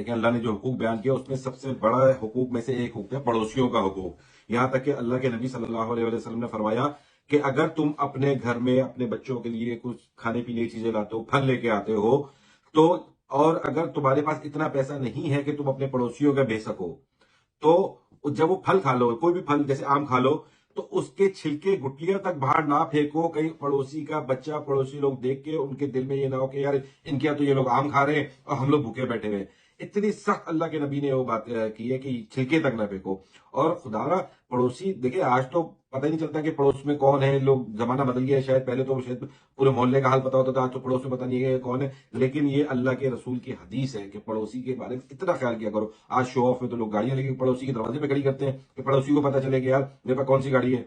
دیکھیں اللہ نے جو حقوق بیان کیا اس میں سب سے بڑا حقوق میں سے ایک حقوق ہے پڑوسیوں کا حقوق۔ یہاں تک کہ اللہ کے نبی صلی اللہ علیہ وسلم نے فرمایا کہ اگر تم اپنے گھر میں اپنے بچوں کے لیے کچھ کھانے پینے کی چیزیں لاتے ہو، پھل لے کے آتے ہو، تو اور اگر تمہارے پاس اتنا پیسہ نہیں ہے کہ تم اپنے پڑوسیوں کا بھیج سکو، تو جب وہ پھل کھا لو، کوئی بھی پھل جیسے آم کھا لو، تو اس کے چھلکے گٹلیاں تک باہر نہ پھینکو، کہیں پڑوسی کا بچہ پڑوسی لوگ دیکھ کے ان کے دل میں یہ نہ ہو کہ یار ان کے یہاں تو یہ لوگ آم کھا رہے ہیں اور ہم لوگ بھوکے بیٹھے ہوئے ہیں۔ اتنی سخت اللہ کے نبی نے وہ بات کی ہے کہ چھلکے تک نہ پھینکو۔ اور خدا پڑوسی دیکھیں آج تو پتہ ہی نہیں چلتا کہ پڑوس میں کون ہے، لوگ زمانہ بدل گیا ہے، شاید پہلے تو شاید پورے محلے کا حال پتا ہوتا تھا، آج تو پڑوس میں پتہ نہیں ہے کہ کون ہے۔ لیکن یہ اللہ کے رسول کی حدیث ہے کہ پڑوسی کے بارے میں اتنا خیال کیا کرو۔ آج شو آف میں تو لوگ گاڑیاں لے کے پڑوسی کے دروازے پہ کھڑی کرتے ہیں کہ پڑوسی کو پتہ چلے کہ یار میرے پاس کون سی گاڑی ہے۔